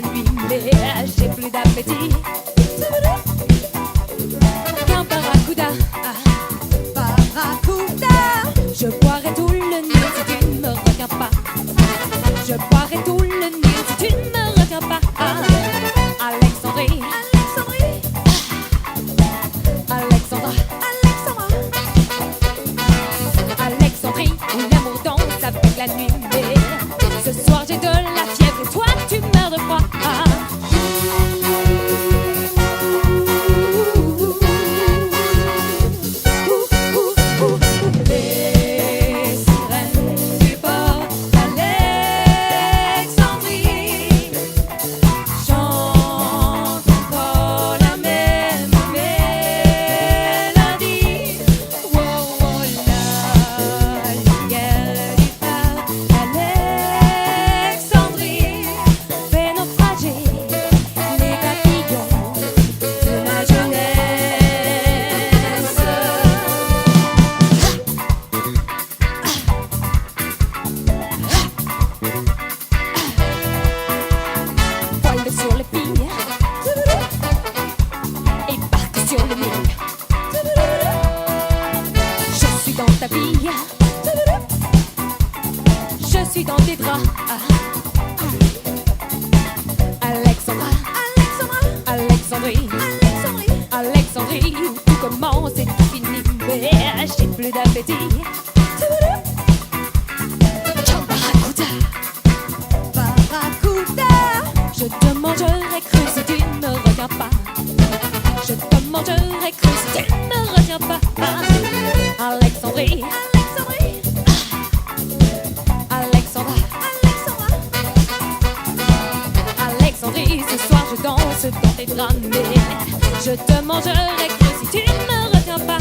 la nuit, mais j'ai plus d'appétit. Qu'un barracuda, barracuda. Je boirai tout le Nil si tu ne me retiens pas. Je boirai tout le Nil si tu ne me retiens pas. Alexandrie, Alexandra, Alexandrie, où l'amour danse avec la nuit. Mais ce soir j'ai de la fièvre et toi tu meurs de froid. Sur les filles et barque sur le Nil. Je suis dans ta vie, je suis dans tes draps. Alexandra, Alexandrie, Alexandrie, où tout commence et tout finit. Mais j'ai plus d'appétit. Je te mangerai cru si tu ne me retiens pas. Je te mangerai cru si tu ne me retiens pas. Alexandrie, Alexandra, Alexandrie, ce soir je danse dans tes draps. Mais je te mangerai cru si tu ne me retiens pas.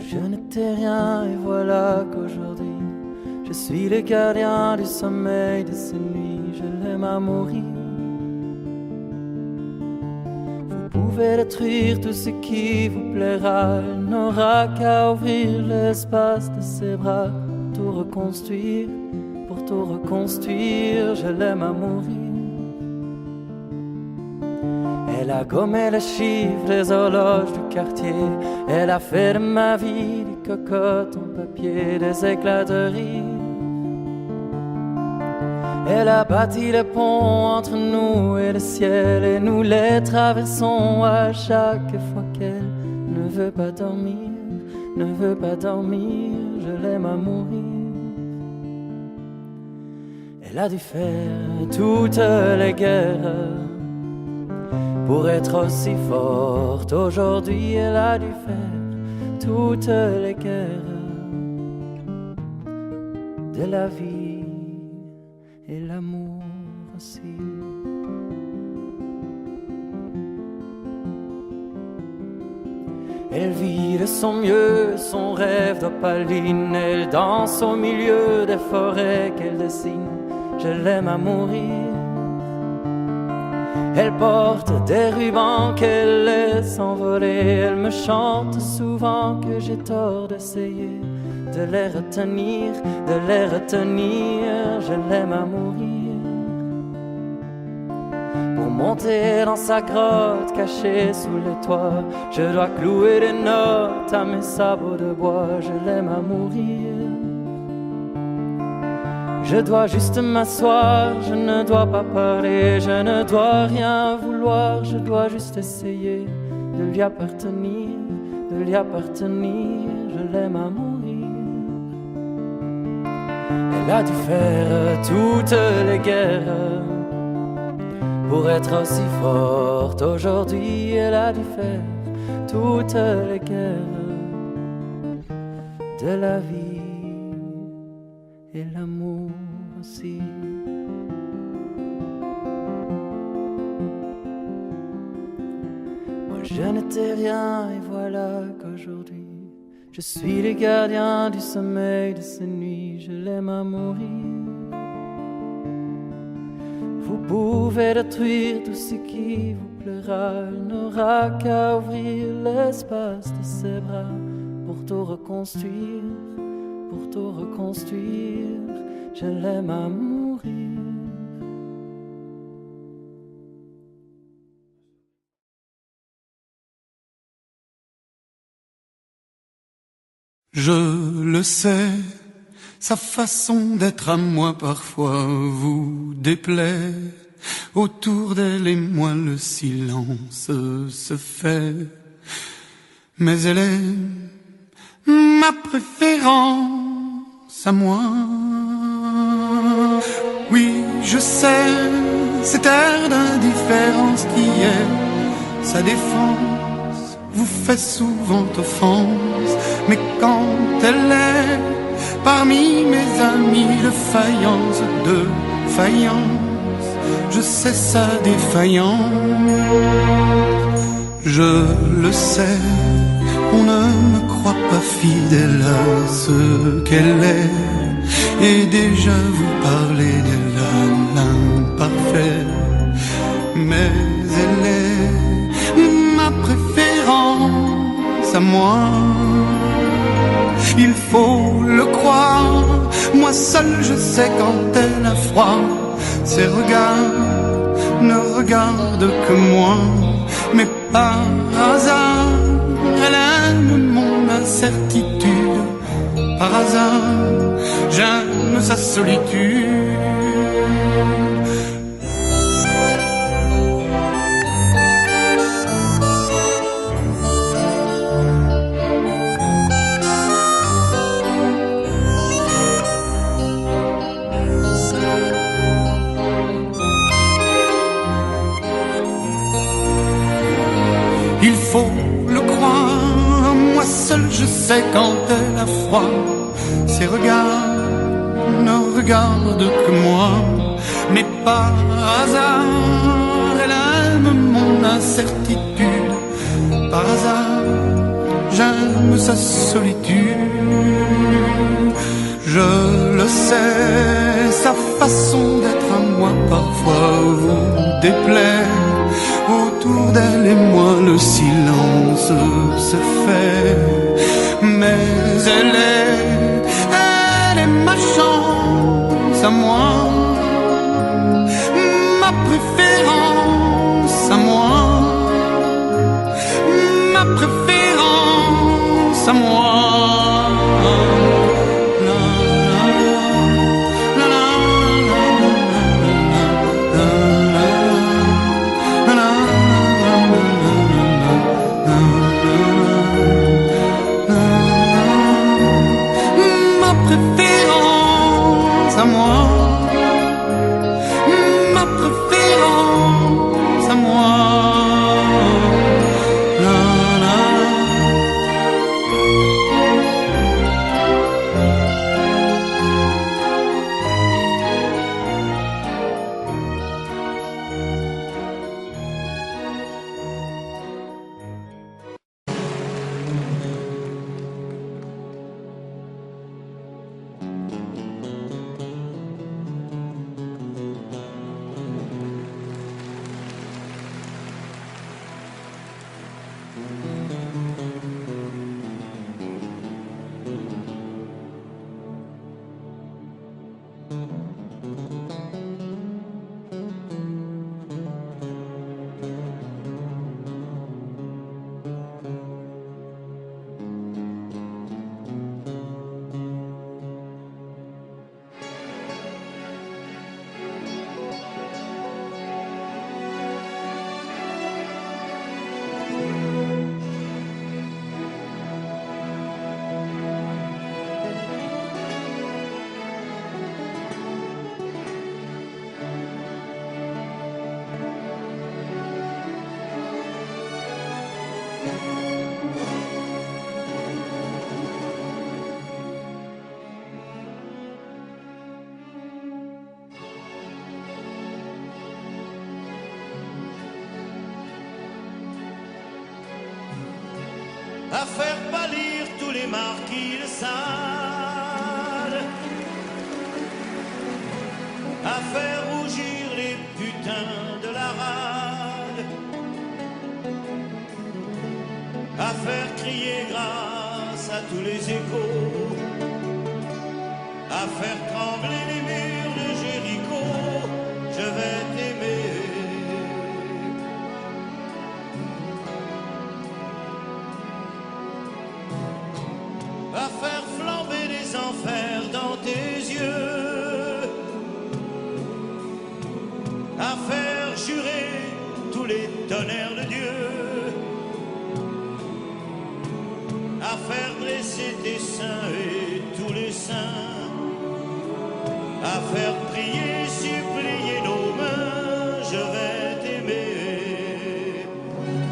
Je n'étais rien et voilà qu'aujourd'hui je suis le gardien du sommeil de ces nuits. Je l'aime à mourir. Vous pouvez détruire tout ce qui vous plaira. Elle n'aura qu'à ouvrir l'espace de ses bras pour tout reconstruire, pour tout reconstruire. Je l'aime à mourir. Elle a gommé les chiffres des horloges du quartier. Elle a fait de ma vie des cocottes en papier, des éclats de rire. Elle a bâti le pont entre nous et le ciel, et nous les traversons à chaque fois qu'elle ne veut pas dormir, ne veut pas dormir. Je l'aime à mourir. Elle a dû faire toutes les guerres pour être aussi forte. Aujourd'hui, elle a dû faire toutes les guerres de la vie et l'amour aussi. Elle vit de son mieux son rêve d'opaline. Elle danse au milieu des forêts qu'elle dessine. Je l'aime à mourir. Elle porte des rubans qu'elle laisse envoler. Elle me chante souvent que j'ai tort d'essayer de les retenir, de les retenir. Je l'aime à mourir. Pour monter dans sa grotte cachée sous les toits, je dois clouer des notes à mes sabots de bois. Je l'aime à mourir. Je dois juste m'asseoir, je ne dois pas parler, je ne dois rien vouloir, je dois juste essayer de lui appartenir, de lui appartenir. Je l'aime à mourir. Elle a dû faire toutes les guerres pour être aussi forte aujourd'hui. Elle a dû faire toutes les guerres de la vie et l'amour aussi. Moi je n'étais rien et voilà qu'aujourd'hui je suis le gardien du sommeil de ces nuits. Je l'aime à mourir. Vous pouvez détruire tout ce qui vous plaira. Elle n'aura qu'à ouvrir l'espace de ses bras pour tout reconstruire, pour tout reconstruire. Je l'aime à mourir. Je le sais, sa façon d'être à moi parfois vous déplaît. Autour d'elle et moi le silence se fait. Mais elle est ma préférence à moi. Oui, je sais, cet air d'indifférence qui est sa défense vous fait souvent offense. Mais quand elle est parmi mes amis de faïence, je sais sa défaillance. Je le sais, on ne me croit pas fidèle à ce qu'elle est. Et déjà vous parlez d'elle à l'imparfait. Mais elle est ma préférence à moi. Il faut le croire, moi seul je sais quand elle a froid. Ses regards ne regardent que moi. Mais par hasard, elle aime mon incertitude. Par hasard, j'aime sa solitude. Il faut le croire, moi seul je sais quand elle a froid. Ses regards ne regardent que moi. Mais par hasard, elle aime mon incertitude. Par hasard, j'aime sa solitude. Je le sais, sa façon d'être à moi parfois vous déplaît. Autour d'elle et moi le silence se fait. Mais elle est ma chance à moi, ma préférence à moi, ma préférence à moi. À faire pâlir tous les marquis de Sade, à faire rougir les putains de la rade, à faire crier grâce à tous les échos, à faire trembler les murs de Jéricho. Je vais t'aimer. À faire flamber les enfers dans tes yeux, à faire jurer tous les tonnerres de Dieu, à faire dresser tes seins et tous les saints, à faire prier, supplier nos mains. Je vais t'aimer,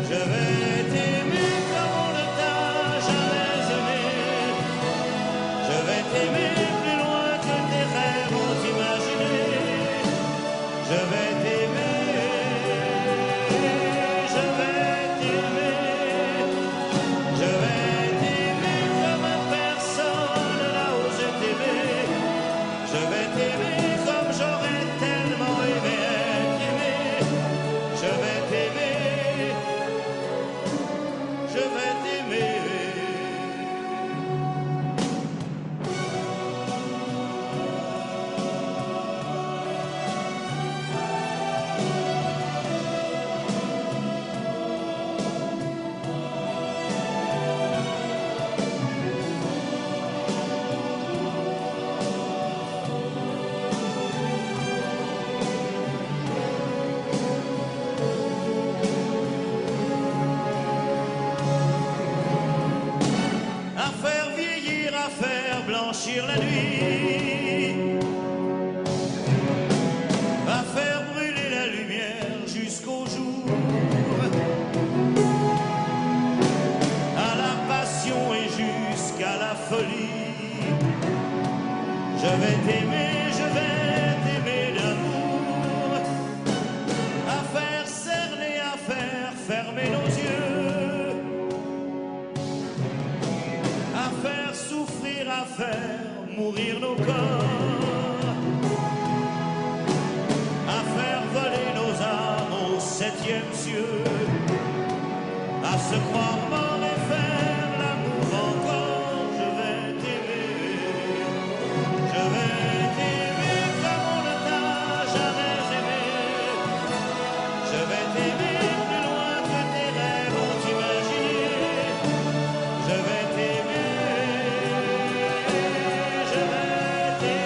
je vais t'aimer comme on ne t'a jamais aimé. Je vais t'aimer plus loin que tes rêves ont imaginé. Je vais t'aimer, je vais t'aimer, je vais t'aimer comme personne n'a osé t'aimer. Je vais t'aimer comme j'aurais tellement aimé être aimé. Je vais t'aimer, je vais t'aimer. À faire vieillir, à faire blanchir la nuit, à faire brûler la lumière jusqu'au jour, à la passion et jusqu'à la folie. Je vais t'aimer, je vais t'aimer d'amour, à faire cerner, à faire fermer nos yeux, à faire souffrir, à faire mourir nos corps, à faire voler nos âmes au septième cieux, à se croire mort et faire l'amour encore. Je vais t'aimer, je vais t'aimer comme on ne t'a jamais aimé. Je vais t'aimer plus loin que tes rêves ont imaginé. Je vais t'aimer, je vais t'aimer.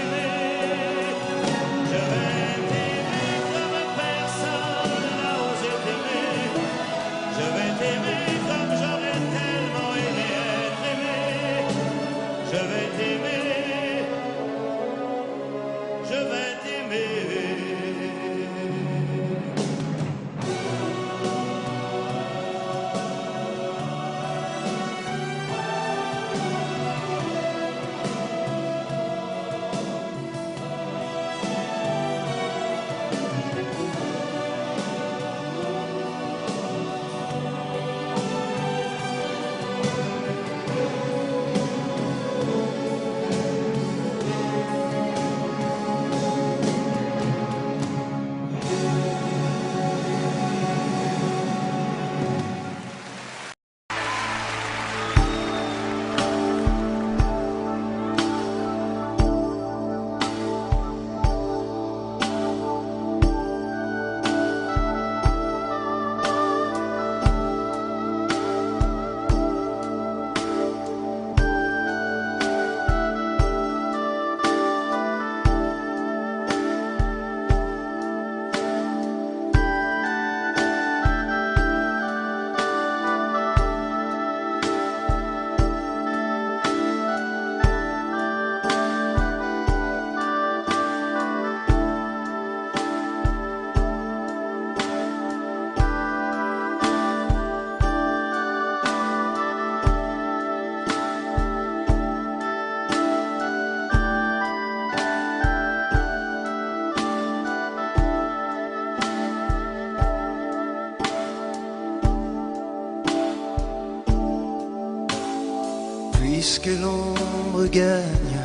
puisque l'ombre gagne,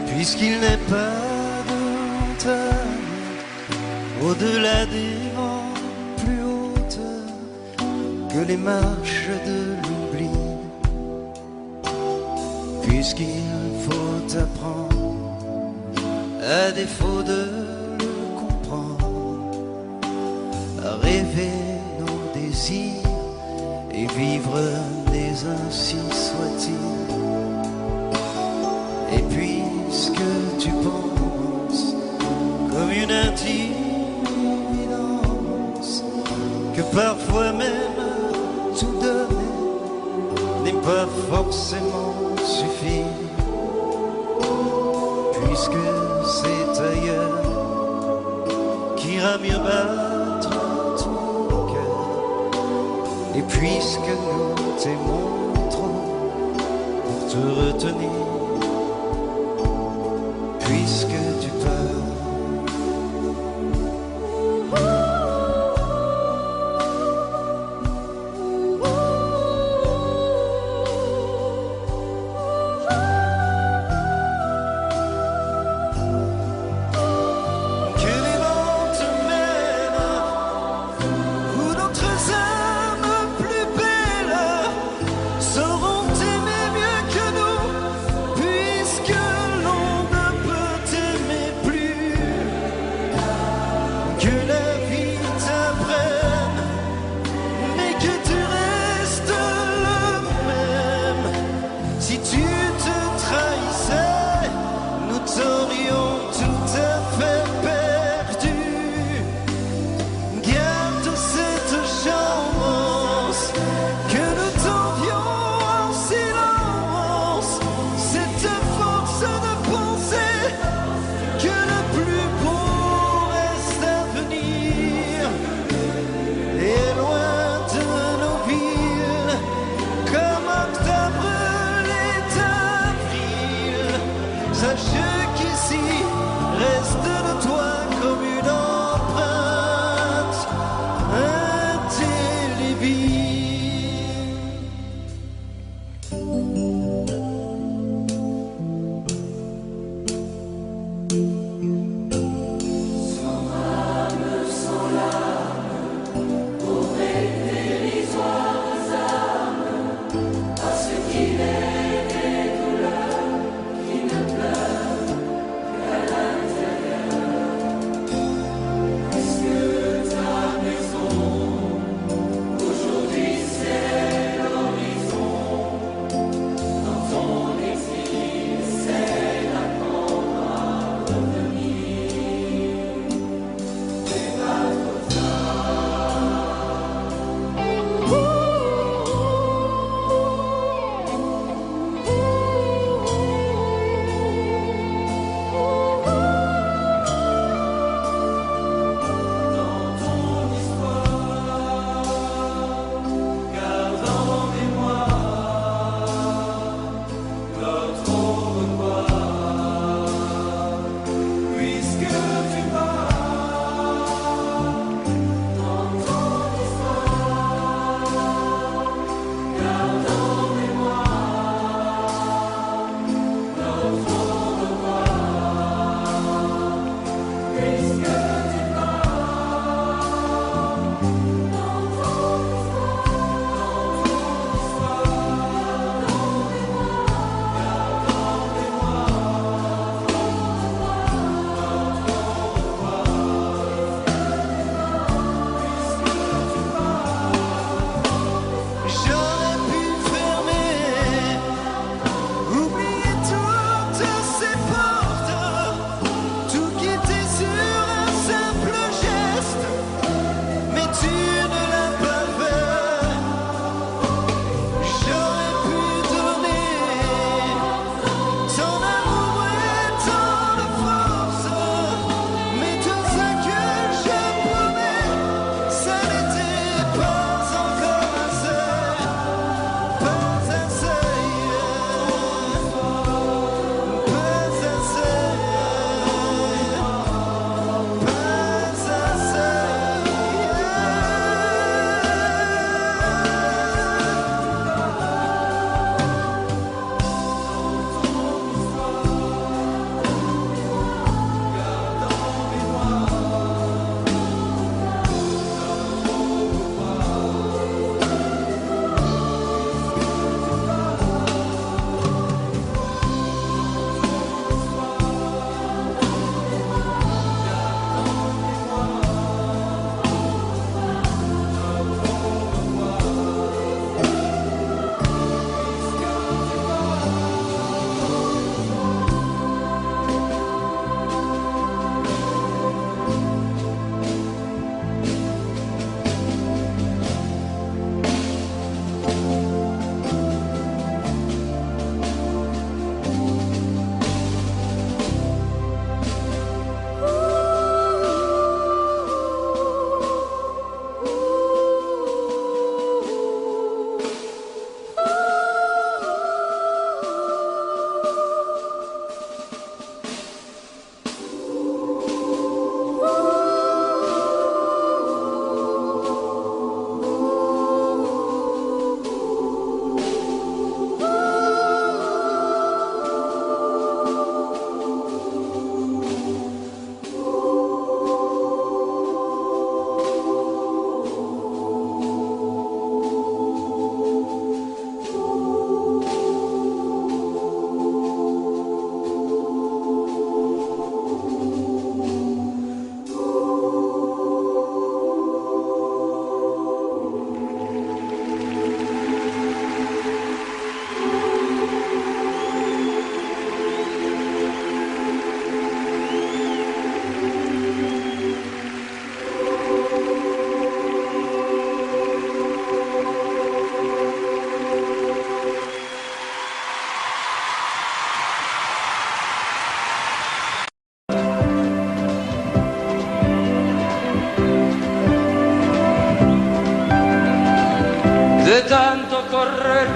puisqu'il n'est pas de montagne au-delà des vents plus hautes que les marches de l'oubli, puisqu'il faut apprendre à défaut de le comprendre à rêver nos désirs et vivre des ainsi soit-il. Et puisque tu penses comme une intime évidence que parfois même tout donner n'est pas forcément suffire, puisque c'est ailleurs qu'ira mieux battre ton cœur, et puisque nous t'aimons trop pour te retenir, puisque tu pars.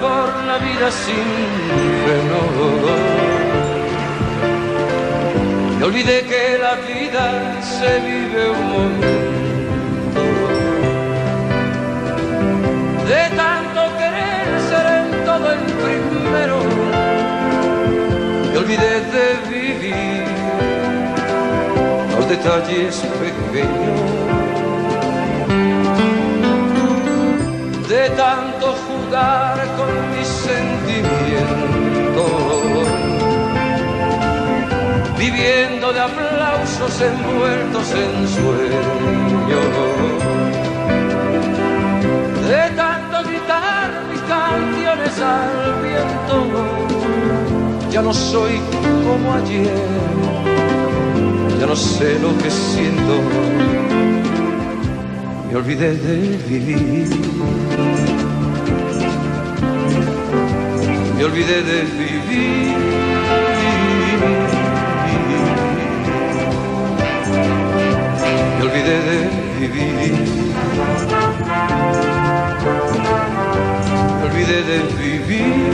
por la vida sin freno. Me olvidé que la vida se vive un momento. De tanto querer ser en todo el primero, me olvidé de vivir los detalles pequeños. De tanto jugar con mis sentimientos, viviendo de aplausos envueltos en sueños. De tanto gritar mis canciones al viento, ya no soy como ayer, ya no sé lo que siento. Me olvidé de vivir, me olvidé de vivir, me olvidé de vivir, me olvidé de vivir.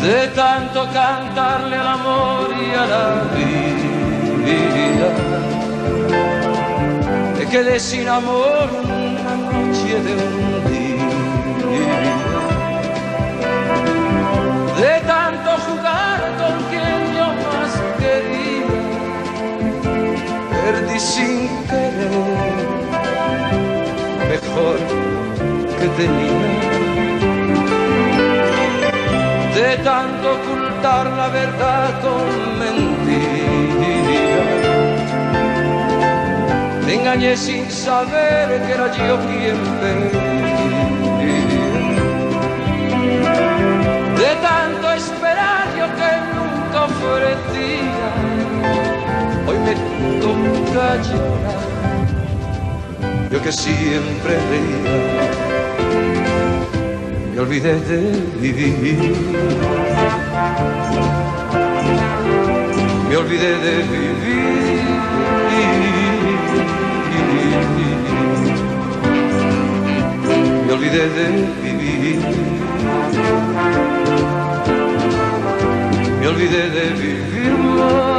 De tanto cantarle al amor y a la vida, me quedé sin amor una noche de un día. De tanto jugar con quien yo más quería, perdí sin querer lo mejor que tenía. De tanto ocultar la verdad con mentira, me engañé sin saber que era yo quien perdía. De tanto esperar yo que nunca ofrecía, hoy me toca llorar, yo que siempre reía. Me olvidé de vivir, me olvidé de vivir, me olvidé de vivir, me olvidé de vivir más.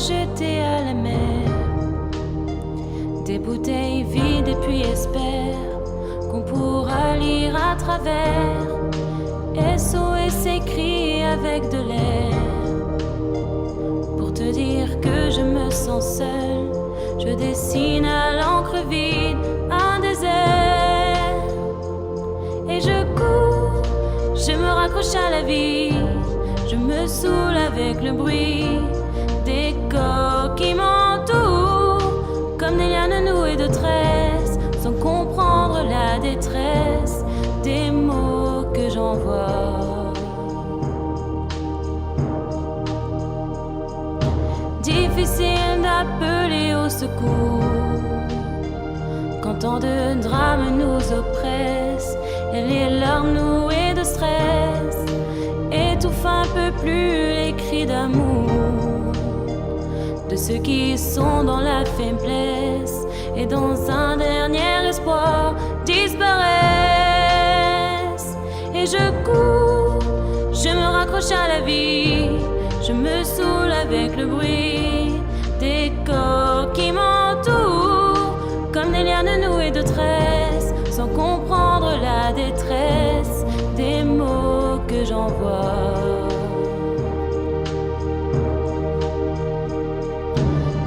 Jeter à la mer des bouteilles vides et puis espère qu'on pourra lire à travers. SOS écrit avec de l'air pour te dire que je me sens seule. Je dessine à l'encre vide un désert et je cours, je me raccroche à la vie, je me saoule avec le bruit des corps qui m'entourent comme des lianes nouées de tresses, sans comprendre la détresse des mots que j'envoie. Difficile d'appeler au secours quand tant de drames nous oppressent et les larmes nouées de stress étouffent un peu plus les cris d'amour de ceux qui sont dans la faiblesse et dans un dernier espoir disparaissent. Et je cours, je me raccroche à la vie, je me saoule avec le bruit des corps qui m'entourent maîtresse, sans comprendre la détresse des mots que j'envoie.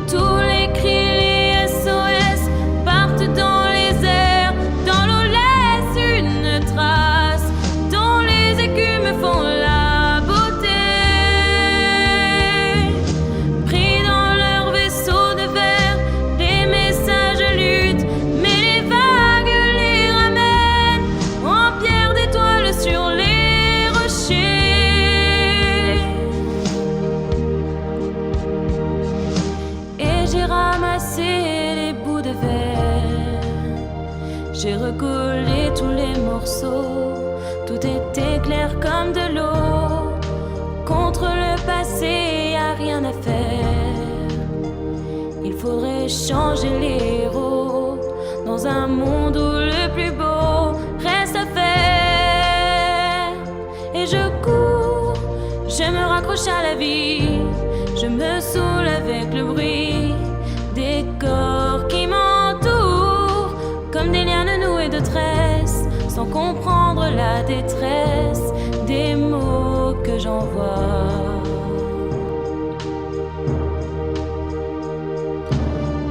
Tous les cris, les SOS partent dans les airs, dans l'eau laisse une trace, dont les écumes font la beauté. Pris dans leur vaisseau de verre, des messages luttent, mais les vagues les ramènent en pierre d'étoiles sur les rochers. Et j'ai ramassé les bouts de verre, j'ai recollé tous les morceaux, tout était clair comme de l'eau. Contre le passé, y a rien à faire. Il faudrait changer les héros dans un monde où le plus beau reste à faire. Et je cours, je me raccroche à la vie, je me saoule avec le bruit des corps qui m'entourent, comme des lianes nouées de tresses, sans comprendre la détresse des mots que j'envoie.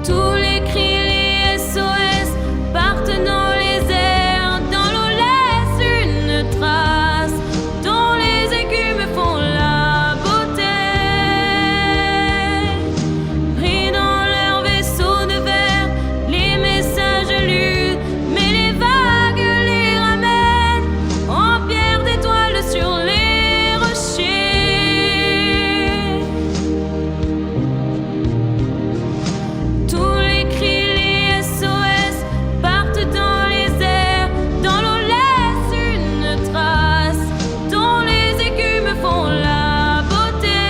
Tous les cris, les SOS partent dans les airs, dans l'eau laisse une trace, dont les écumes font la beauté. Pris dans leur vaisseau de verre, les messages lus, mais les vagues les ramènent en pierre d'étoiles sur les rochers. Tous les cris, les SOS partent dans les airs, dans l'eau laisse une trace, dont les écumes font la beauté.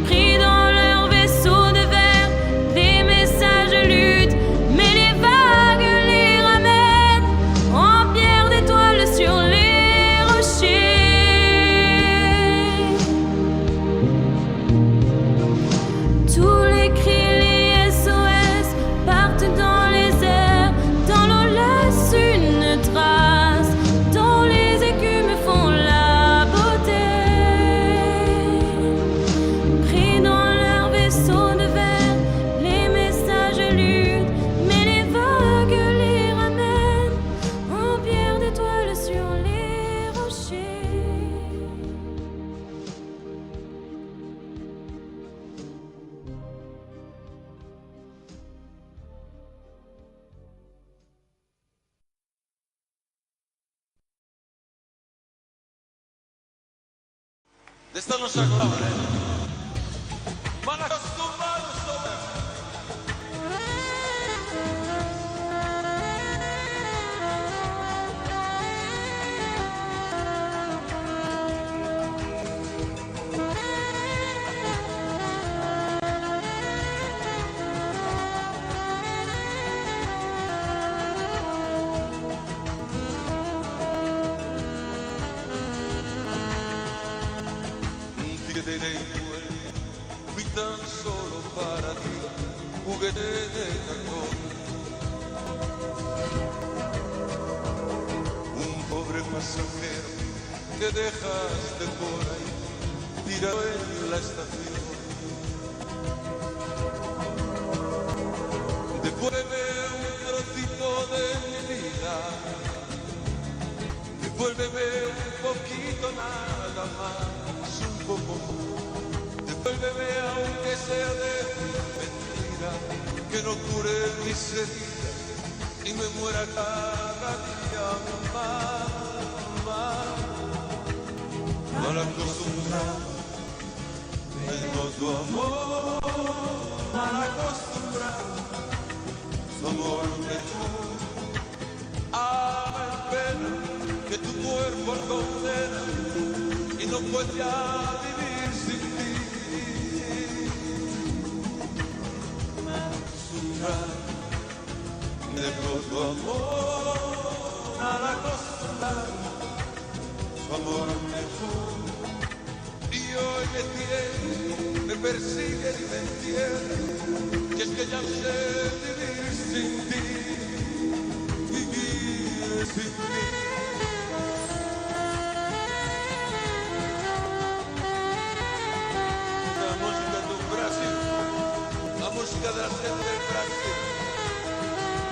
Pris dans leur vaisseau de verre, les messages luttent, mais les vagues les ramènent en pierre d'étoiles sur les rochers. Tous les cris, les SOS partent dans les airs, dans l'eau laisse une trace, dont les écumes font la beauté. Pris dans leur vaisseau de verre, les messages luttent, mais les vagues les ramènent en pierre d'étoiles sur les rochers. De esta no se acordaba, Mal acostumbrados todos. Un juguete de envuelto, fui tan solo para ti, juguete de tacón. Un pobre pasajero que dejaste por ahí, tirado en la estación. Devuélveme un trocito de mi vida, devuélveme un poquito nada más, un poco. Devuélveme aunque sea de mentira, que no cure mis heridas y me muera cada día más. Mal acostumbrado, tengo tu amor, mal acostumbrado, tu amor me ama en pena, que tu cuerpo condena y no puedo ya vivir sin ti. Dejo tu amor al acostumbrado, su amor me fue y hoy me tiene, me persigue y me entierra, y es que ya sé vivir sin sin ti, vivir sin ti. La música do Brasil, a música da gente del Brasil.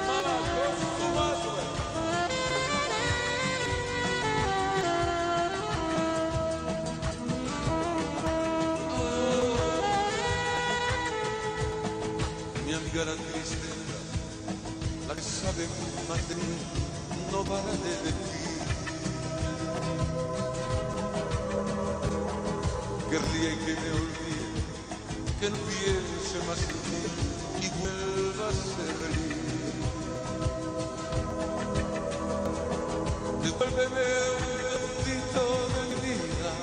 Mal acostumado. Mi amiga la tristeza, la que sabe más de mí, no para de decir que ríe y que me olvide, que no piense más en mí y vuelva a ser feliz. Devuélveme un pedacito de mi vida,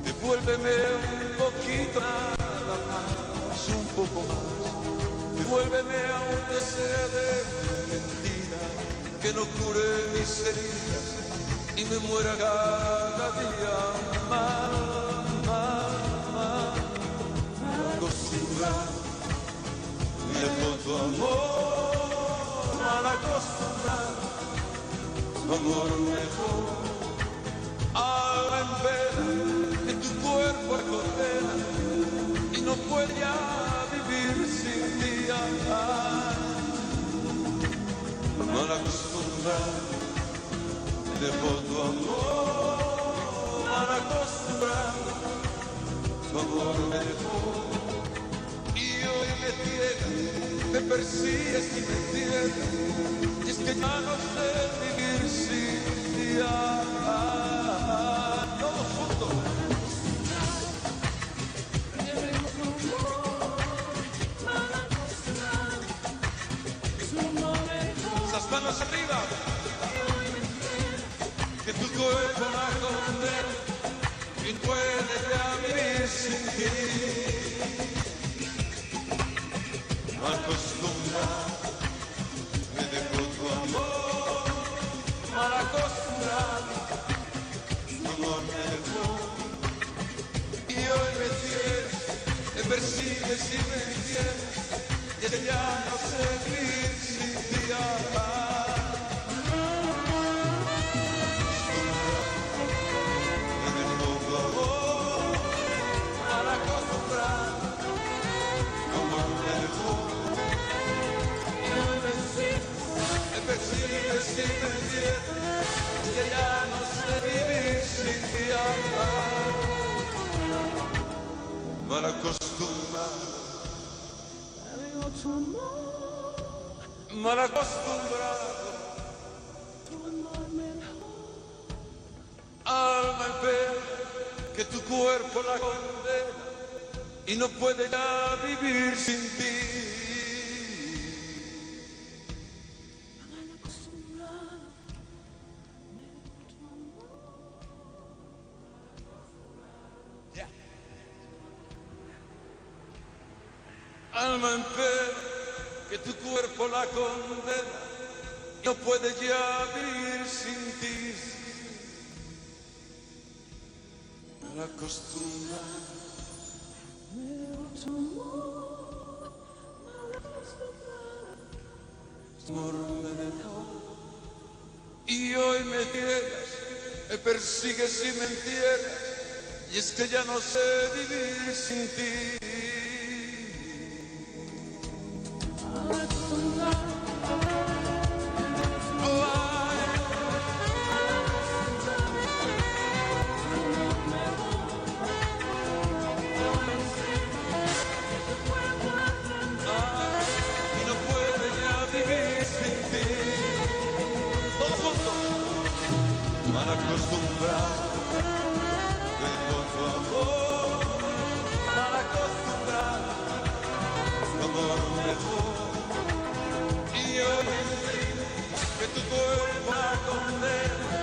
devuélveme un poquito nada más, un poco más. Devuélveme aunque sea de mentira, que no cure mis heridas y me muera cada día más, acostumbrado, viejo tu amor, mal acostumbrado, tu amor mejor, alma en pena, que tu cuerpo condena y no puede ya vivir sin ti, mal acostumbrado, dejó tu amor, mal acostumbrado, tu amor me dejó y hoy me ciega, me persigues y me ciegas y es que ya no sé vivir sin ti, todos juntos. Manos arriba, que tu cuerpo la condena y puede ya vivir sin ti. Acostumbrado, me dejó tu amor, mal acostumbrado, tu amor me dejó y hoy me tienes, me persigues y me tienes y es que ya no sé vivir sin ti. Que ya no sé vivir sin ti, mal acostumbrado, mal acostumbrado, alma en pena, que tu cuerpo la condena y no puede ya vivir sin ti. Alma en pena, que tu cuerpo la condena, no puede ya vivir sin ti. Mal acostumbrado, amor me dejó y hoy me tienes, me persigues y me entierras y es que ya no sé vivir sin ti. Acostumbrado, dejo tu amor, mal acostumbrado, tu amor me dejó y hoy que tu cuerpo la condena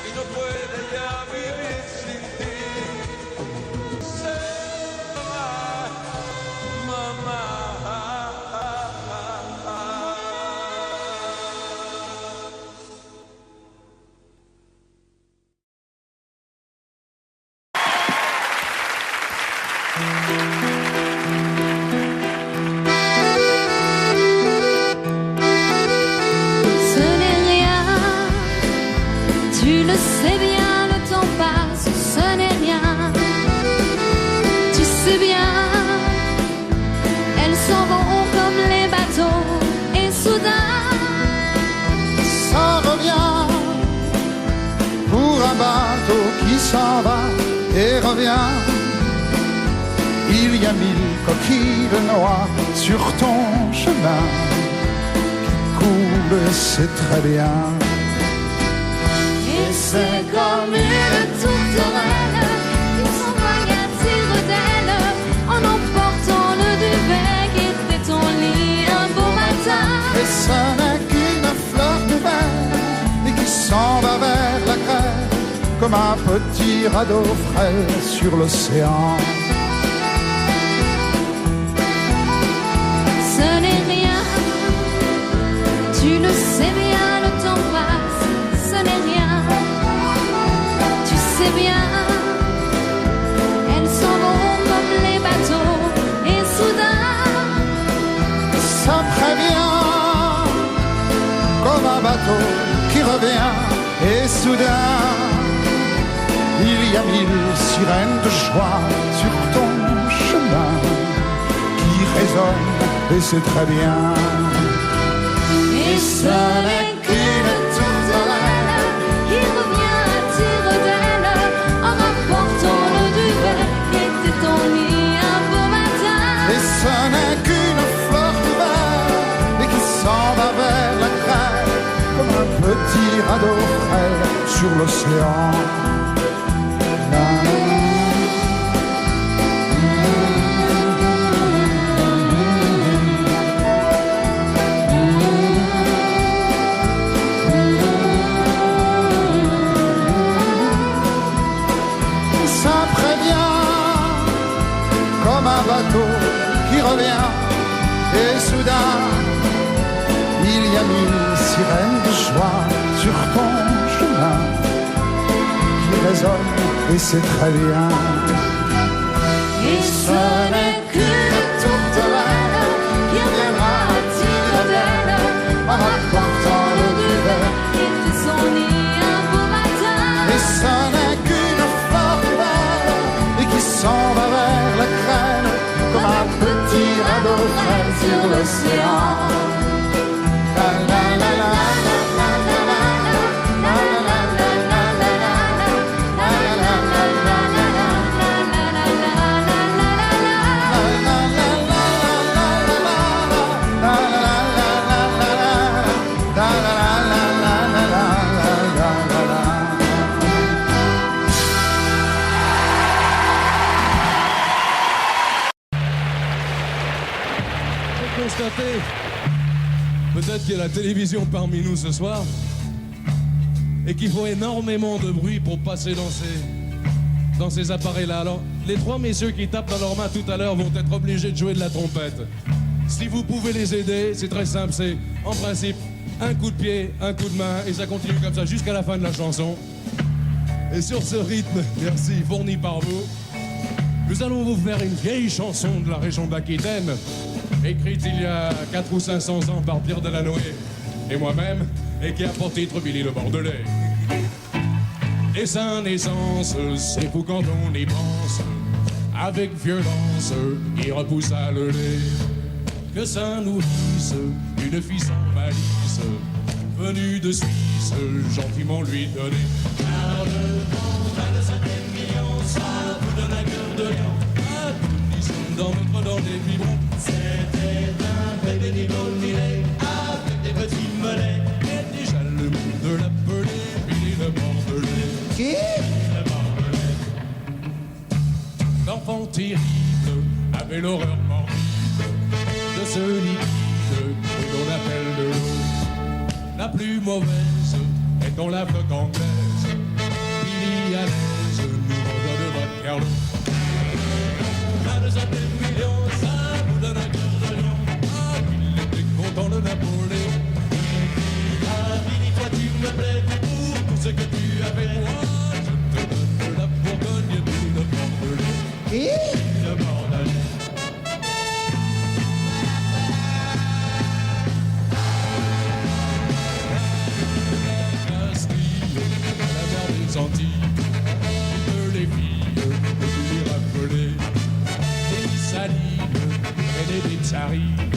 y no puede ya vivir sin ti. Sé, mamá, le sais bien, le temps passe, ce n'est rien. Tu sais bien, elles s'en vont comme les bateaux. Et soudain, ça revient pour un bateau qui s'en va et revient. Il y a 1000 coquilles de noix sur ton chemin qui coulent, c'est très bien. et c'est comme une tourterelle qui s'envoie à tire d'aile en emportant le duvet qui était ton lit un beau matin. Et ce n'est qu'une fleur nouvelle et qui s'en va vers la grève comme un petit radeau frais sur l'océan. Ce n'est rien, tu le sais bien, le temps passe, ce n'est rien. Tu sais bien, elles s'en vont comme les bateaux. Et soudain, Ça prévient comme un bateau qui revient. Et soudain, il y a 1000 sirènes de joie sur ton chemin qui résonnent, et c'est très bien. et ce n'est qu'une tourterelle qui revient à tire d'aile en rapportant le duvet qui était ton lit un beau matin. Et ce n'est qu'une fleur nouvelle et qui s'en va vers la crème comme un petit radeau frais sur l'océan. Na, na, ça prévient comme un bateau qui revient. Et soudain, il y a 1000 sirènes de joie sur ton chemin qui résonnent, et c'est très bien. Et ce n'est qu'une tourterelle qui reviendra à tire d'aile en rapportant le duvet qui était son lit un beau matin. Et ce n'est qu'une fleur nouvelle et qui s'en va vers la crème comme un petit radeau frais sur l'océan. La, la, la, la, la, la, la, la, la, la, la, la, la, la, Constater, peut-être qu'il y a la télévision parmi nous ce soir et qu'il faut énormément de bruit pour passer dans ces appareils-là. Alors, les trois messieurs qui tapent dans leurs mains tout à l'heure vont être obligés de jouer de la trompette. Si vous pouvez les aider, c'est très simple, c'est en principe un coup de pied, un coup de main et ça continue comme ça jusqu'à la fin de la chanson. Et sur ce rythme, merci, fourni par vous, nous allons vous faire une vieille chanson de la région d'Aquitaine, écrite il y a 400 ou 500 ans par Pierre Delanoë et moi-même, et qui a pour titre Billy le Bordelais. Et sa naissance, c'est fou quand on y pense, avec violence, il repoussa le lait. Que ça nourrisse une fille sans malice, venue de Suisse, gentiment lui donner. Car le vent, 25e million, ça vous donne un cœur de lion. À tout d'en mettre dans les biberons. C'était un bébé dénommé avec des petits mollets. Et déjà le monde l'appelait Billy le Bordelais. Qui? Le Bordelais. L'enfant terrible avait l'horreur morbide de ce liquide que l'on appelle de l'eau. La plus mauvaise étant la flotte anglaise. Billy à l'aise nous vendant de votre Carlo. Millions, ça vous donne un cœur de lion. Ah, il était content de Napoléon. Ah, Billy, toi tu me plais pour tout ce que tu as fait. Moi, je te donne la Bourgogne et puis le Bordelais. Le Bordelais. Castille, la mer romantiques, toutes les filles que tu lui rappelais, des salines, et des tsarines,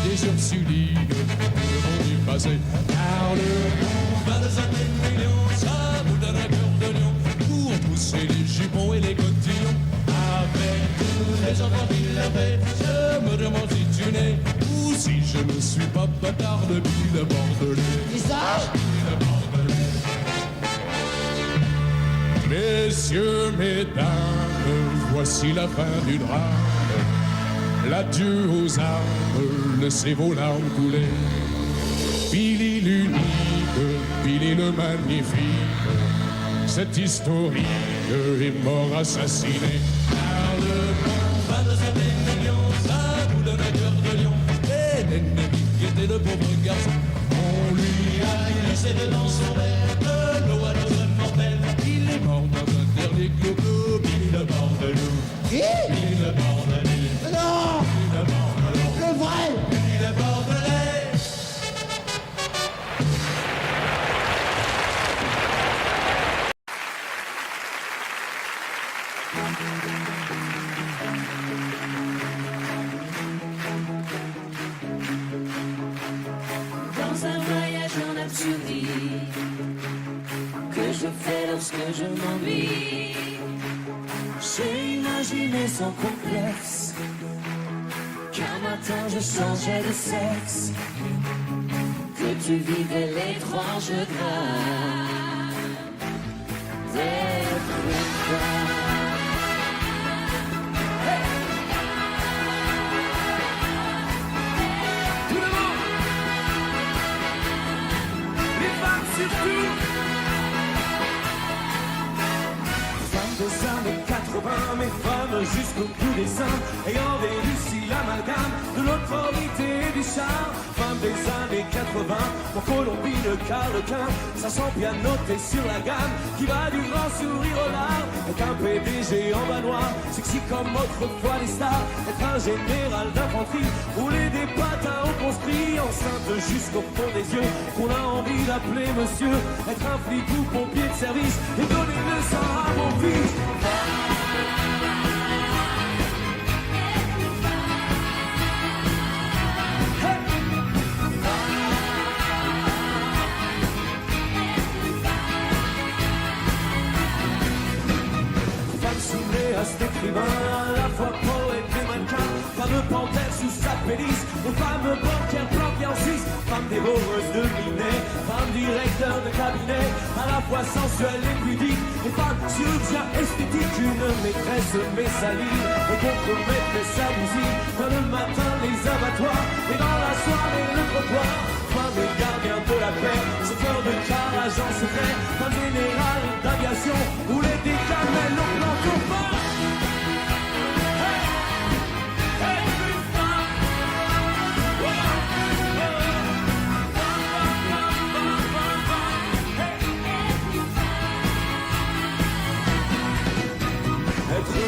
des ursulines, le monde du passé. Car le monde va des millions, ça vous donne un cœur de lion pour pousser les jupons et les cotillons. Avec tous les enfants qu'il avait, je me demande si tu n'es ou si je ne suis pas bâtard depuis le Bordelais. Dis ça! Messieurs, mesdames, voici la fin du drame. L'adieu aux armes, laissez vos larmes couler. Billy l'unique, Billy le magnifique, cet historique est mort assassiné. Car le monde va de des millions, ça vous donne un cœur de lion. Et l'ennemi qui était le pauvre garçon, on lui a laissé dedans son verre de l'eau à nos hommes mortels. Il est mort dans un dernier cloco, Billy le Bordelou. Billy le Bordelou. Non! Billy le Bordelou. Le vrai! Billy le Bordelais. Dans un voyage en absurdie que je fais lorsque je m'ennuie, j'ai imaginé sans complexe qu'un matin je changeais de sexe, que tu vivais l'étrange drame d'être une femme. Tout le monde, les femmes surtout. Femmes des années 80, mes femmes jusqu'au bout des seins, ayant réussi l'amalgame de l'autorité et du charme. Femmes des années 80, pour Colombie le Carlequin, ça sent bien noté sur la gamme, qui va du grand sourire aux larmes. Être un PDG en bas noir, sexy comme autrefois les stars. Être un général d'infanterie, rouler des patins au conscrit, enceinte jusqu'au fond des yeux, qu'on a envie d'appeler monsieur. Être un flic ou pompier de service, et donner le sang à mon fils. Cinéaste, écrivain, à la fois poète et mannequin, femme panthère sous sa pénis, aux femmes bancaires planquées en Suisse, femme dévoreuse de minet, femme directeur de cabinet, à la fois sensuelle et pudique, et femme chirurgien esthétique, une maîtresse messaline, et contre-maître mais sa musique, dans le matin les abattoirs, et dans la soirée le trottoir, femme et gardien de la paix, chauffeur de car, agent secret, femme générale d'aviation, rouler des camels au plan tournant.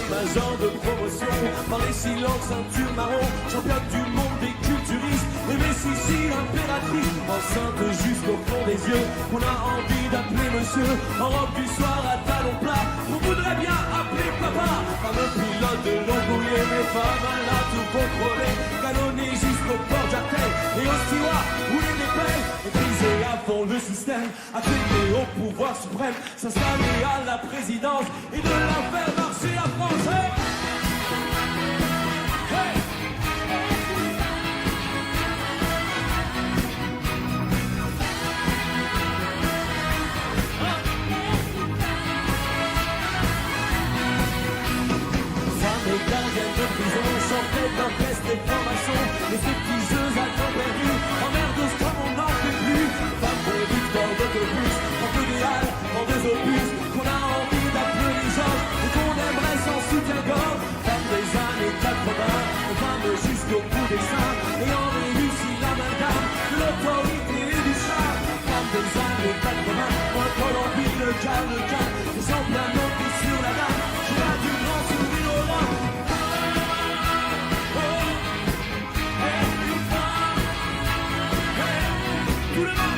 Major de promotion, par les silences, ceinture marron, championne du monde des culturistes, et Messissi, impératrice, enceinte jusqu'au fond des yeux, qu'on a envie d'appeler monsieur, en robe du soir à talons plats, on voudrait bien appeler papa, femme pilote de l'embrouillé, mais femme à la tout contrôler, canonné jusqu'au port d'Artel, et au steward, rouler des pelles, et briser à fond le système, accéder au pouvoir suprême, s'installer à la présidence, et de la faire marcher la France. Hey! Hey! Femme et gardienne de prison, chantait d'un test des formations, les féticheuses à temps perdu, emmerdeuse comme on n'en fait plus. Femme conducteur d'autobus, en peu de halles, en deux opus, qu'on a envie d'appeler les gens, et qu'on aimerait sans soutien-gorge. Femme des années 80, femme jusqu'au bout des seins, ayant réussi l'amalgame de l'autorité et du charme. Femme des années 80, moi Colombie le Carlequin, et sans bien noter sur la gamme, qui a du grand sourire au larmes. Tout le monde.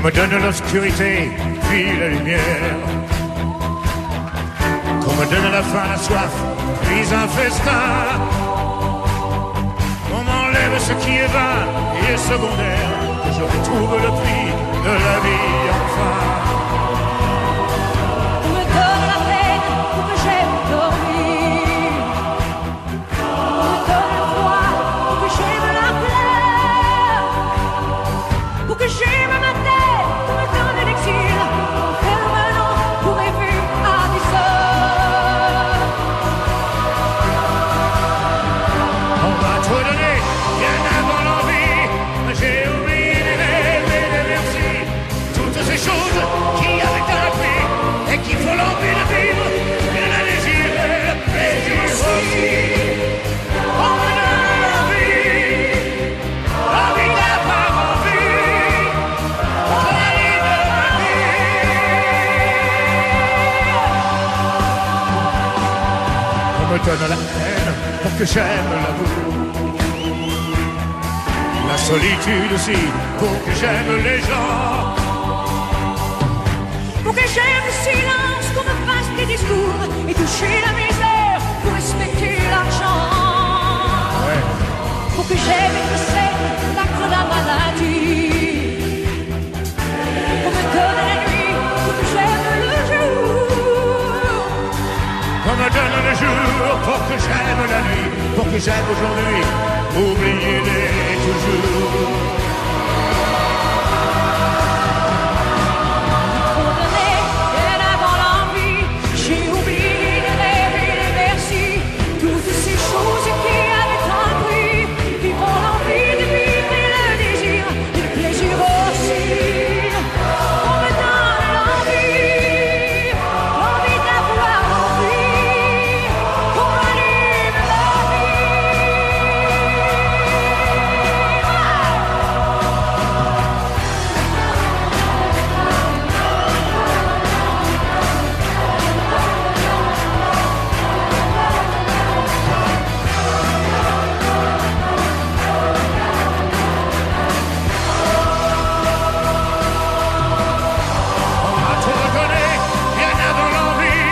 me donne l'obscurité, puis la lumière. Qu'on me donne la faim, la soif, puis un festin. On m'enlève ce qui est vain et secondaire, que je retrouve le prix de la vie enfin. On me donne la peine pour que j'aime dormir. On me donne le froid pour que j'aime la fleur. Pour que j'aime ma tête, on me donne l'exil. Permanent pour mes vues à des heures. On m'a tout donné, bien avant l'envie. J'ai oublié les rêves et les merci. Toutes ces choses qui avaient un prix et qui font l'envie de vivre. Et le désir et le plaisir aussi. On me donne l'envie d'avoir envie. Pour la vie de ma vie. On me donne la haine pour que j'aime l'amour. La solitude aussi, pour que j'aime les gens. Pour que j'aime le silence, qu'on me fasse des discours et toucher la misère pour respecter l'argent. Ouais. Pour que j'aime et que c'est l'acte de la maladie. Pour me donner la nuit, pour que j'aime le jour. On me donne le jour pour que j'aime la nuit, pour que j'aime aujourd'hui, oubliez-les toujours. Trop donné, bien avant l'envie, j'ai oublié les rêves et les merci. Toutes ces choses qui avaient un prix, qui font l'envie de vivre et le désir, et le plaisir aussi. On me donne l'envie d'avoir envie, qu'on m'allume la On m'a tout redonné, bien avant l'envie.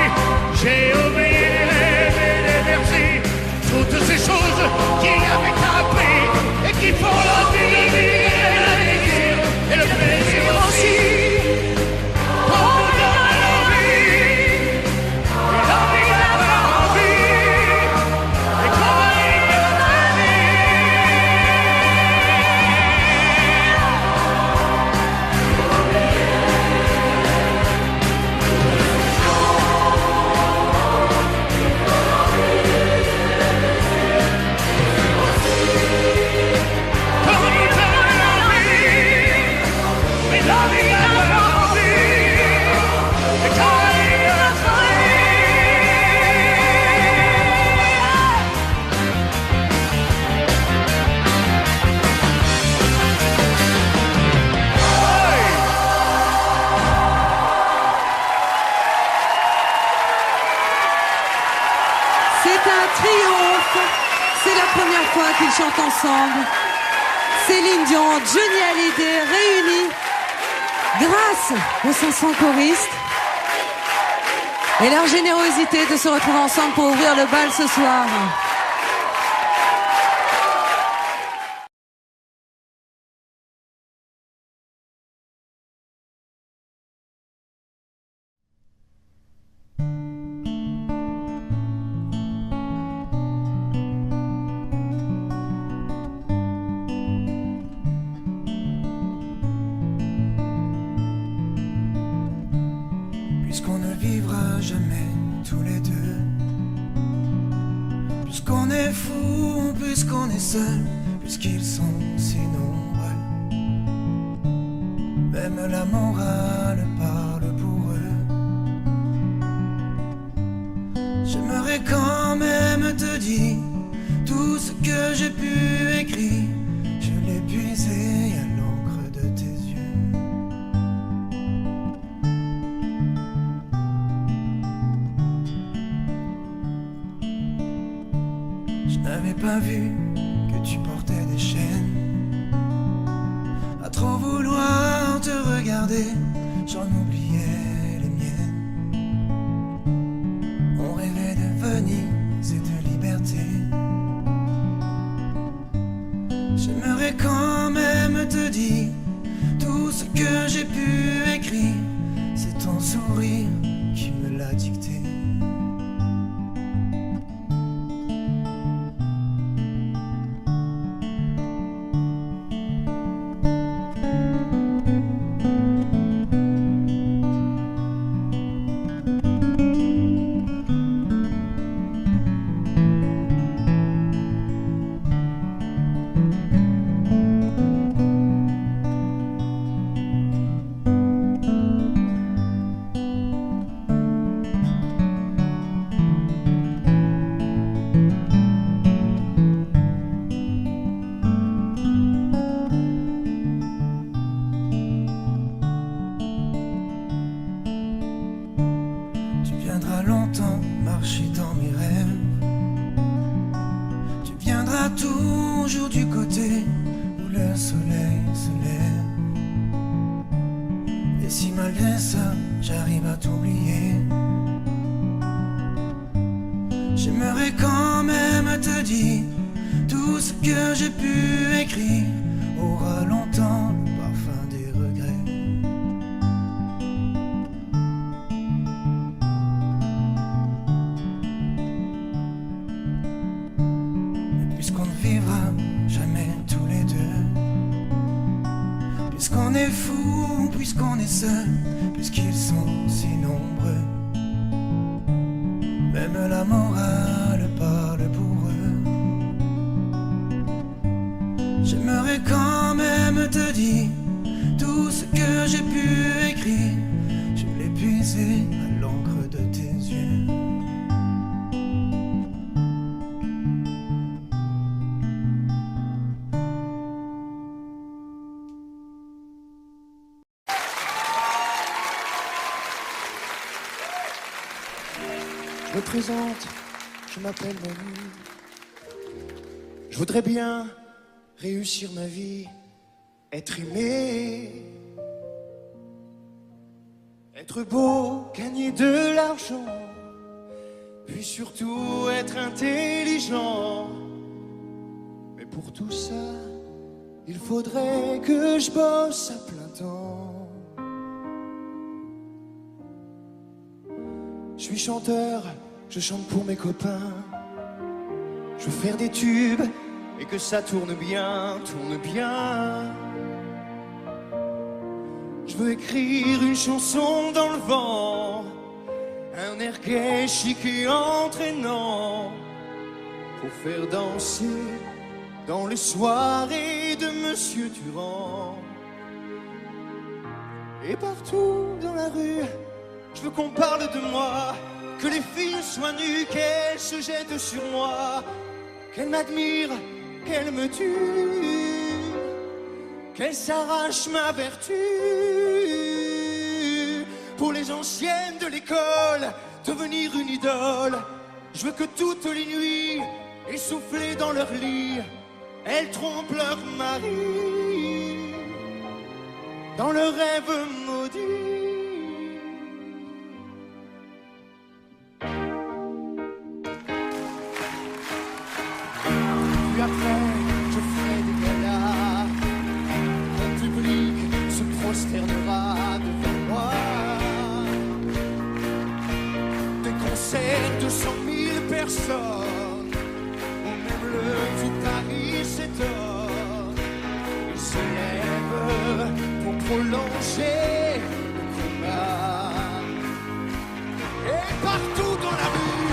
J'ai oublié les rêves et les merci. Toutes ces choses qui avaient un prix et qui font l'envie de vivre et le désir et le plaisir aussi. On me donne l'envie d'avoir envie, et qu'on m'allume la C'est un triomphe. C'est la première fois qu'ils chantent ensemble. Céline Dion, Johnny Hallyday réunis grâce aux 500 choristes et leur générosité de se retrouver ensemble pour ouvrir le bal ce soir. Puisqu'on ne vivra jamais tous les deux, puisqu'on est fou, puisqu'on est seul, puisqu'ils sont si nombreux, même la morale parle pour eux. J'aimerais quand même te dire tout ce que j'ai pu écrire, je l'ai puisé à l'encre de tes yeux. Je n'avais pas vu que tu portais des chaînes, à trop vouloir te regarder, j'en oubliais les miennes. On rêvait de Venise et de liberté. J'aimerais quand même te dire tout ce que j'ai pu écrire. C'est ton sourire qui me l'a dicté. Longtemps marcher dans mes rêves. Tu viendras toujours du côté où le soleil se lève. Et si malgré ça j'arrive à t'oublier, j'aimerais quand même te dire tout ce que j'ai pu écrire aura longtemps le parfum des regrets. Puisqu'on ne vivra jamais tous les deux, puisqu'on est fou, puisqu'on est seul, puisqu'ils sont si nombreux, même la morale parle pour eux. J'aimerais quand même te dire tout ce que j'ai pu écrire. Je l'ai puisé à l'encre de tes yeux. Je me présente, je m'appelle Manu. Je voudrais bien réussir ma vie, être aimé, être beau, gagner de l'argent, puis surtout être intelligent. Mais pour tout ça, il faudrait que je bosse à plein temps. Je suis chanteur, je chante pour mes copains. Je veux faire des tubes et que ça tourne bien, tourne bien. Je veux écrire une chanson dans le vent, un air gai, chic et entraînant, pour faire danser dans les soirées de Monsieur Durand. Et partout dans la rue, je veux qu'on parle de moi, que les filles soient nues, qu'elles se jettent sur moi, qu'elles m'admirent, qu'elles me tuent, qu'elles s'arrachent ma vertu. Pour les anciennes de l'école, devenir une idole. Je veux que toutes les nuits, essoufflées dans leur lit, elles trompent leur mari dans le rêve maudit. Puis après, je ferai des galas, mon public se prosternera devant moi. Des concerts de 100 000 personnes, où même le tout Paris s'étonne. Ils se lèvent pour prolonger le combat. Et partout dans la rue,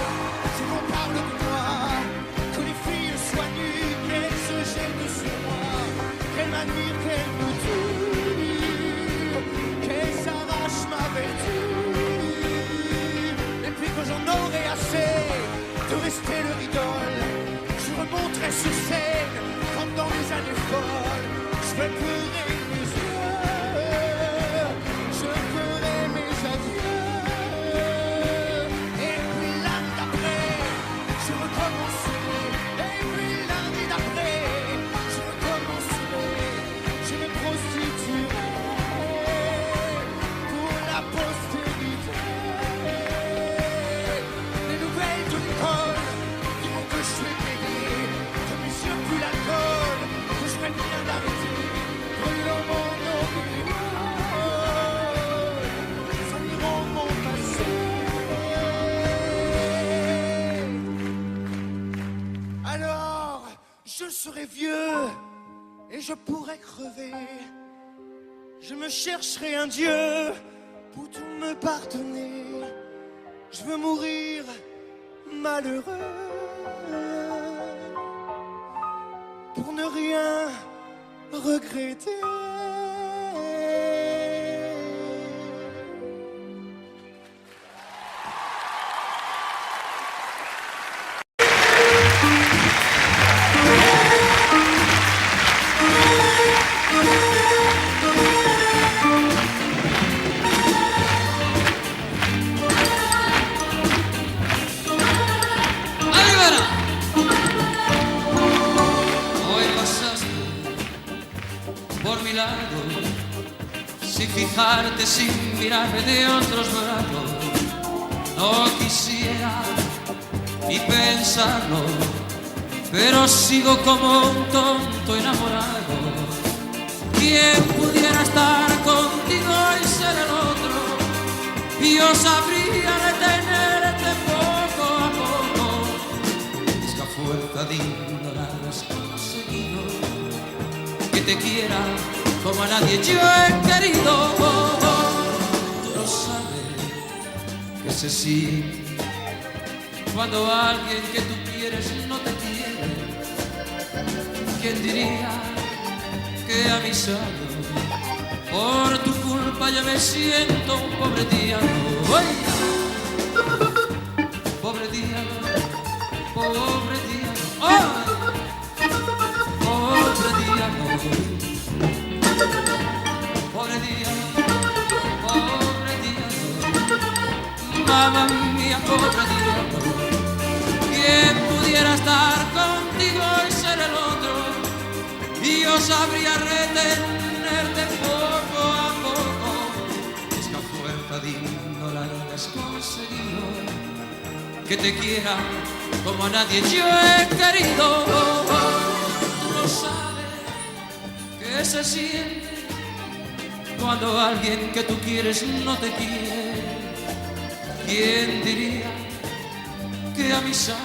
si l'on parle de moi, que les filles soient nues, qu'elles se jettent sur moi, qu'elles m'admirent, qu'elles me tuent, qu'elles s'arrachent ma vertu. Et puis que j'en aurai assez de rester leur idole, je remonterai sur scène comme dans les années folles. Je vais pleurer mes yeux, je serai vieux et je pourrai crever. Je me chercherai un Dieu pour tout me pardonner. Je veux mourir malheureux pour ne rien regretter. Sin fijarte, sin mirarme de otros brazos, no quisiera ni pensarlo, pero sigo como un tonto enamorado. ¿Quién pudiera estar contigo y ser el otro? Y yo sabría detenerte poco a poco. Es que a fuerza de ignorar has conseguido que te quiera como a nadie yo he querido. Tú no sabes que se siente cuando alguien que tú quieres no te quiere. ¿Quién diría que a mis años por tu culpa yo me siento un pobre diablo? ¡Ay! Pobre diablo, pobre diablo, ¡ay! Pobre diablo. Pobre diablo, mamá mía, pobre diablo. ¿Quién pudiera estar contigo y ser el otro? Y yo sabría retenerte poco a poco. Es que a fuerza de ignorar has conseguido que te quiera como a nadie yo he querido. Tú no sabes que se siente cuando alguien que tú quieres no te quiere. ¿Quién diría que a mis años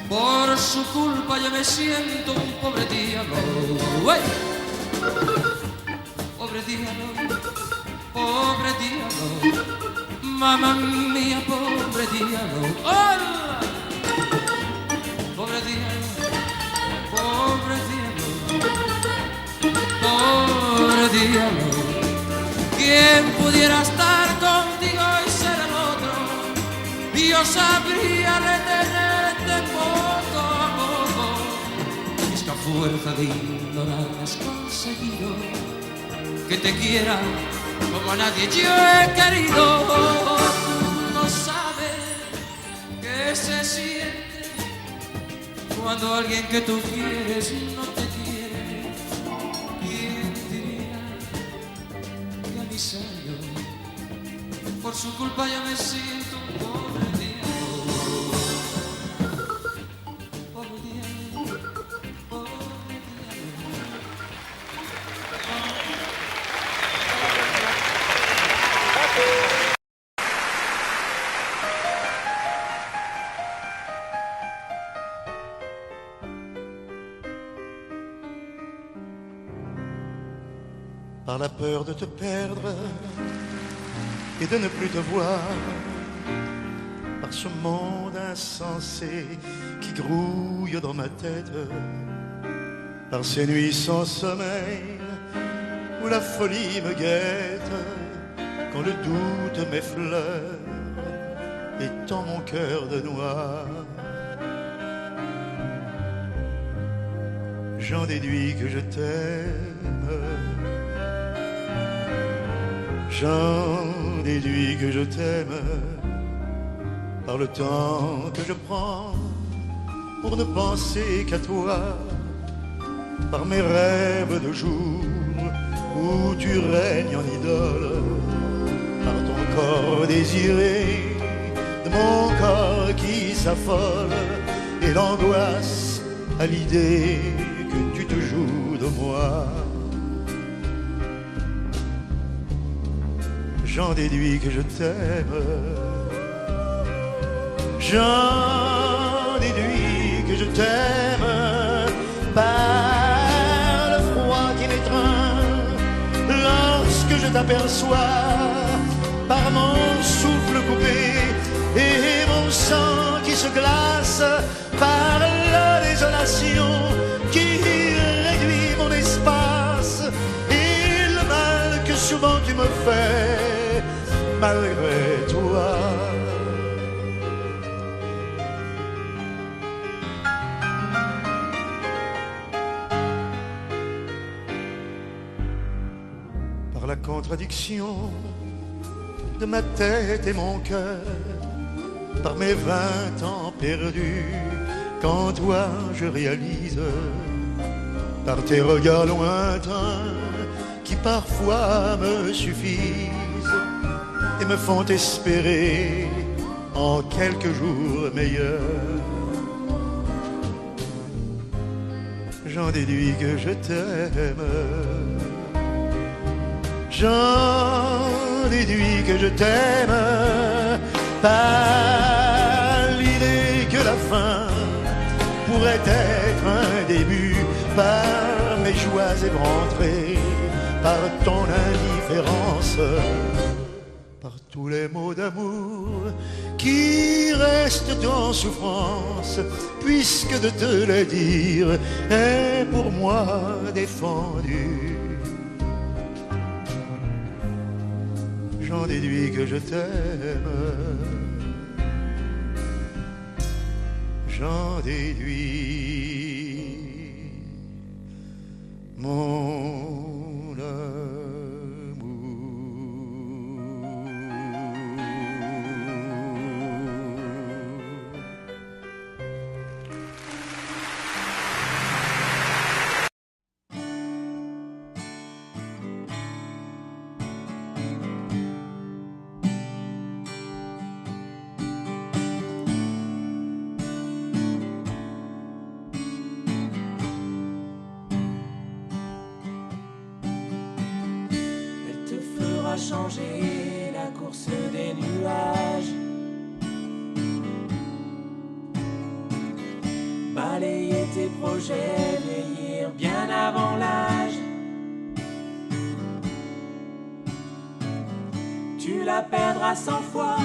por su culpa yo me siento un pobre diablo? ¡Uy! Pobre diablo, pobre diablo, mamá mía, pobre diablo. ¡Hola! Pobre diablo, pobre diablo, pobre diablo. ¿Quién pudiera estar contigo y ser el otro? Y yo sabría retenerte poco a poco. Es que a fuerza de ignorar has conseguido que te quiera como a nadie yo he querido. No sabes qué se siente cuando alguien que tú quieres no te quiere. ¿Quién diría que a mis años por su culpa yo me siento un pobre diablo? Pobre diablo, pobre diablo. Par la peur de te perdre et de ne plus te voir, par ce monde insensé qui grouille dans ma tête, par ces nuits sans sommeil où la folie me guette, quand le doute m'effleure et tend mon cœur de noir. J'en déduis que je t'aime, j'en déduis que je t'aime, par le temps que je prends pour ne penser qu'à toi, par mes rêves de jour où tu règnes en idole, par ton corps désiré, de mon corps qui s'affole, et l'angoisse à l'idée que tu te joues de moi. J'en déduis que je t'aime, j'en déduis que je t'aime, t'aperçois par mon souffle coupé et mon sang qui se glace par la désolation qui réduit mon espace et le mal que souvent tu me fais malgré toi. Par la contradiction de ma tête et mon cœur, par mes 20 ans perdus, quand toi je réalise, par tes regards lointains qui parfois me suffisent et me font espérer en quelques jours meilleurs. J'en déduis que je t'aime. J'en déduis que je t'aime par l'idée que la fin pourrait être un début, par mes joies éventrées, par ton indifférence, par tous les mots d'amour qui restent en souffrance, puisque de te le dire est pour moi défendu. J'en déduis que je t'aime. J'en déduis mon amour. Changer la course des nuages, balayer tes projets, vieillir bien avant l'âge. Tu la perdras 100 fois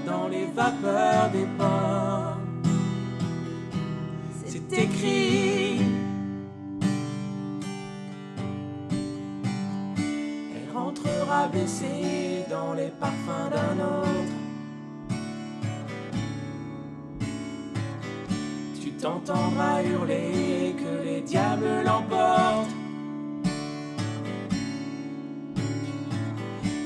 dans les vapeurs des ports. C'est écrit. Rentrera blessée dans les parfums d'un autre. Tu t'entendras hurler que les diables l'emportent.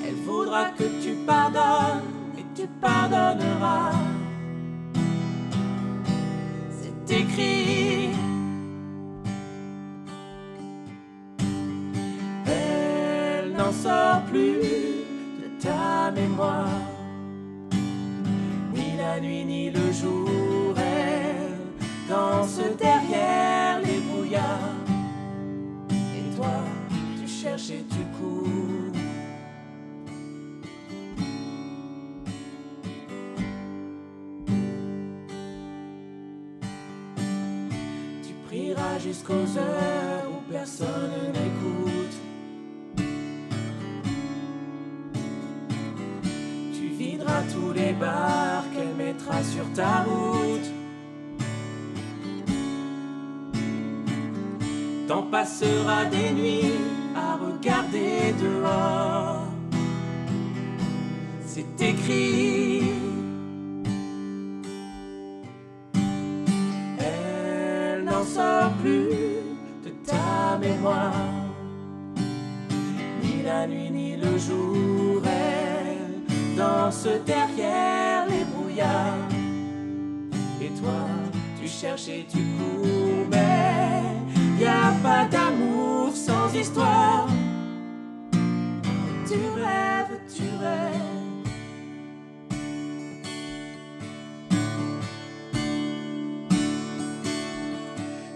Elle voudra que tu pardonnes et tu pardonneras. C'est écrit. N'en sort plus de ta mémoire, ni la nuit ni le jour, elle danse derrière les brouillards. Et toi, tu cherches et tu cours. Tu prieras jusqu'aux heures où personne n'écoute. Tous les bars qu'elle mettra sur ta route. T'en passeras des nuits à regarder dehors. C'est écrit. Elle n'en sort plus de ta mémoire, ni la nuit ni le jour. Danse derrière les brouillards. Et toi, tu cherches et tu cours, mais y a pas d'amour sans histoire. Tu rêves, tu rêves.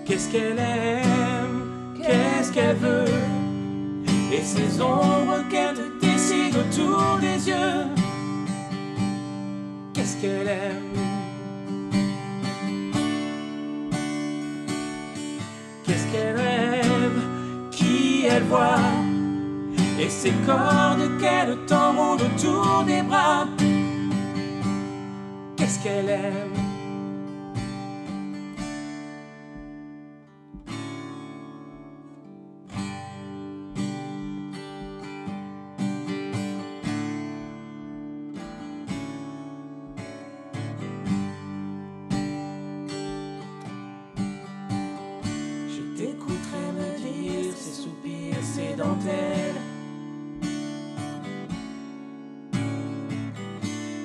Qu'est-ce qu'elle aime, qu'est-ce qu'elle veut, et ces ombres qu'elle te dessine autour des yeux. Qu'est-ce qu'elle aime? Qu'est-ce qu'elle rêve? Qui elle voit? Et ces cordes qu'elle t'enroule autour des bras, qu'est-ce qu'elle aime?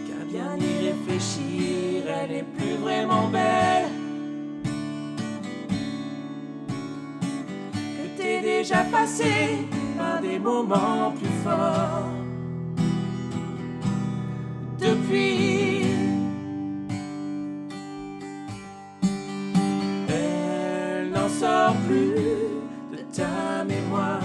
Qu'à bien y réfléchir, elle n'est plus vraiment belle. Que t'es déjà passé par des moments plus forts. Depuis, elle n'en sort plus de ta mémoire.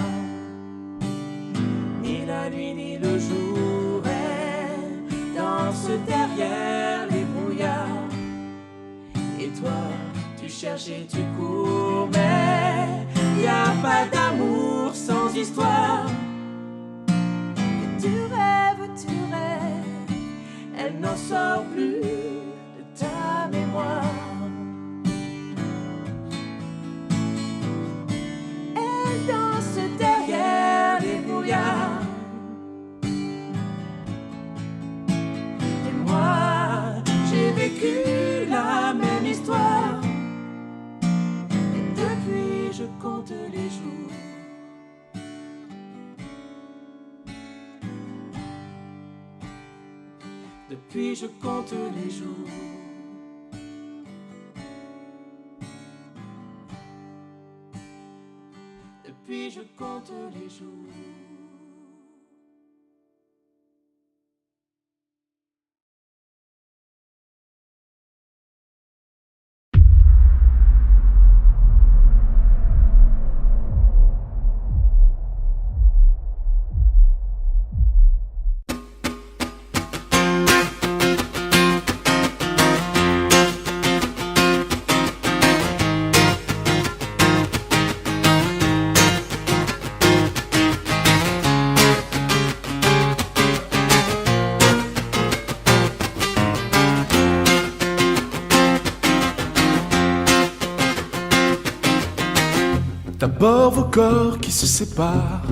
Ni la nuit ni le jour, elle danse derrière les brouillards. Et toi, tu cherches et tu cours, mais y a pas d'amour sans histoire. Et tu rêves, elle n'en sort plus de ta mémoire. Elle danse derrière les brouillards. J'ai vécu la même histoire. Et depuis je compte les jours. Depuis je compte les jours. Depuis je compte les jours. D'abord vos corps qui se séparent,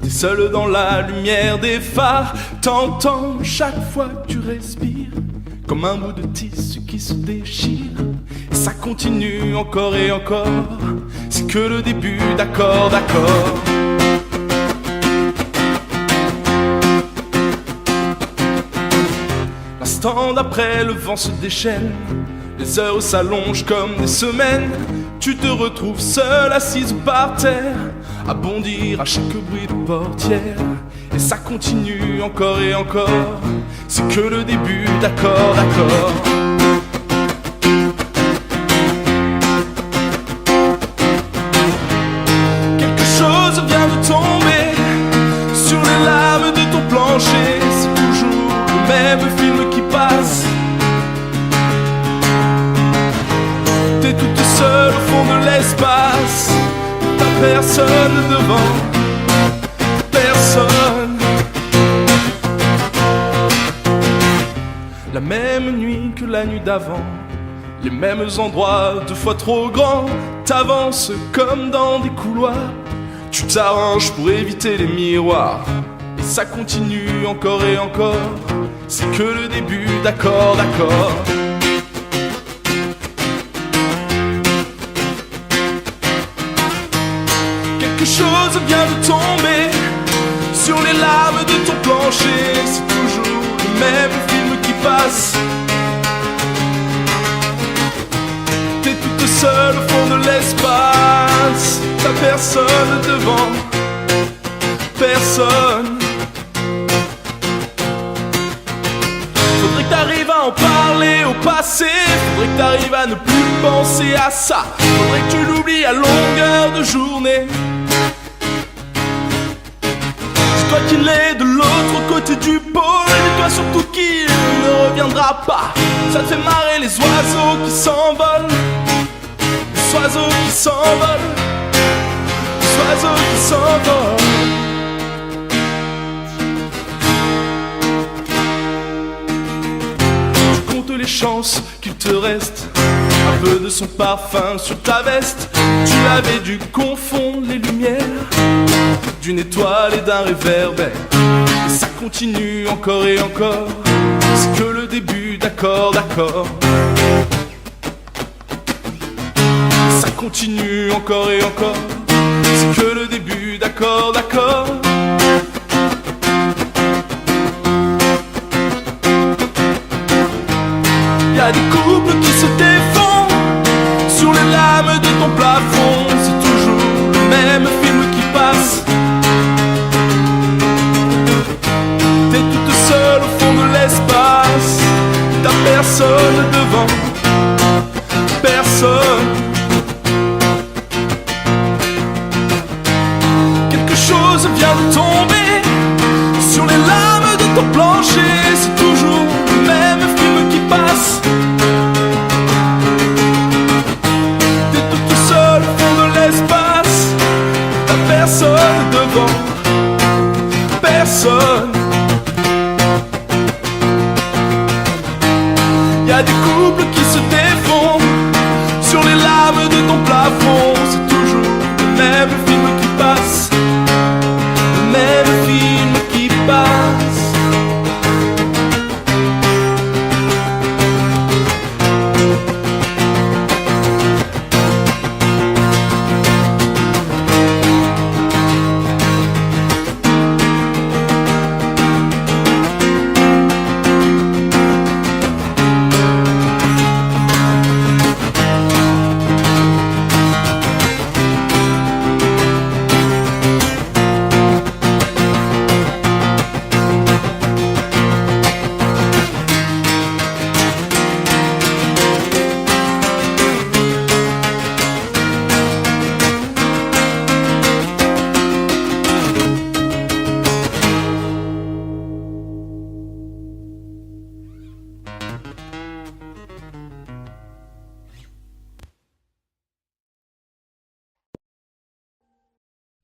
t'es seul dans la lumière des phares. T'entends chaque fois que tu respires, comme un bout de tissu qui se déchire. Et ça continue encore et encore, c'est que le début d'accord, d'accord. L'instant d'après, le vent se déchaîne, les heures s'allongent comme des semaines. Tu te retrouves seule assise par terre, à bondir à chaque bruit de portière. Et ça continue encore et encore, c'est que le début, d'accord, d'accord. Quelque chose vient de tomber sur les lames de ton plancher. C'est toujours le même film qui passe. T'es toute seule au fond de l'espace, t'as personne devant, personne. La même nuit que la nuit d'avant, les mêmes endroits 2 fois trop grands. T'avances comme dans des couloirs, tu t'arranges pour éviter les miroirs. Et ça continue encore et encore, c'est que le début, d'accord, d'accord. Quelque chose vient de tomber sur les lames de ton plancher. C'est toujours le même film qui passe. T'es toute seule au fond de l'espace, t'as personne devant, personne. Faudrait que t'arrives à en parler au passé, faudrait que t'arrives à ne plus penser à ça. Faudrait que tu l'oublies à longueur de journée. Dis-toi qu'il est de l'autre côté du pôle, et dis-toi surtout qu'il ne reviendra pas. Ça te fait marrer les oiseaux qui s'envolent, les oiseaux qui s'envolent, les oiseaux qui s'envolent. les chances qu'il te reste un peu de son parfum sur ta veste. Tu avais dû confondre les lumières d'une étoile et d'un réverbère. Et ça continue encore et encore, c'est que le début d'accord, d'accord. Ça continue encore et encore, c'est que le début d'accord, d'accord. Y'a des couples qui se défendent sur les lames de ton plafond. C'est toujours le même film qui passe. T'es toute seule au fond de l'espace, t'as personne devant, personne. Quelque chose vient de tomber sur les lames de ton plancher. C'est toujours le même film qui passe. T'es toute seule au fond de l'espace, t'as personne devant, personne. Y'a des couples qui se défendent sur les lames de ton plafond. C'est toujours le même film qui passe, le même film qui passe.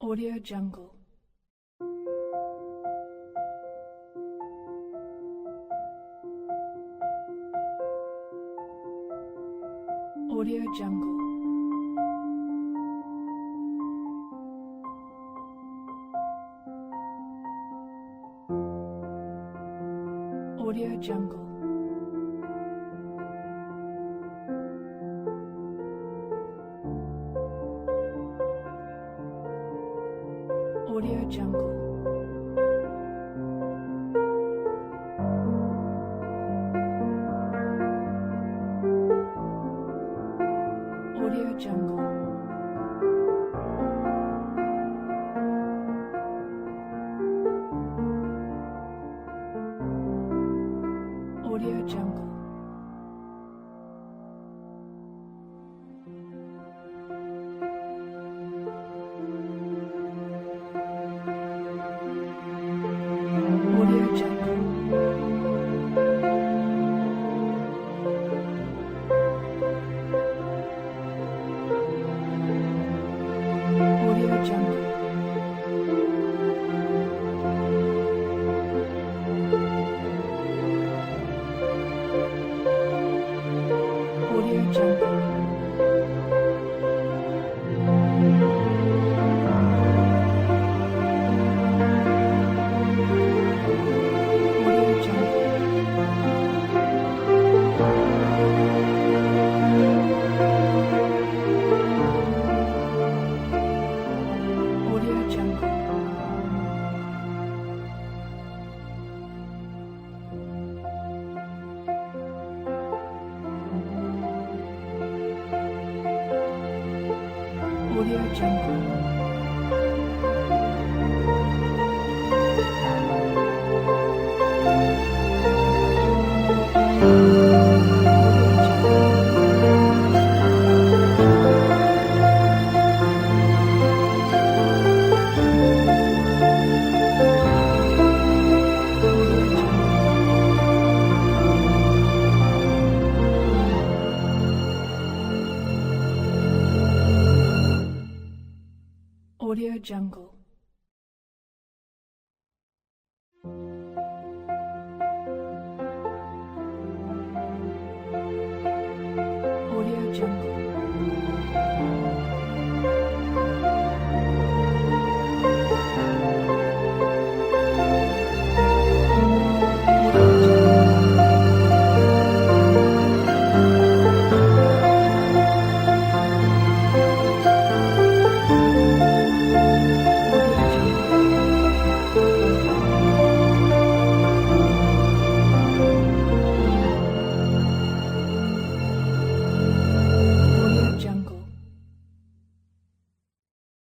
Audio Jungle. Audio Jungle. Audio Jungle. Audio Jungle. Audio Jungle. Audio Jungle. Audio Jungle. Audio Jungle. Audio Jungle. Audio Jungle. Audio Jungle. Audio Jungle. Audio Jungle. Jungle.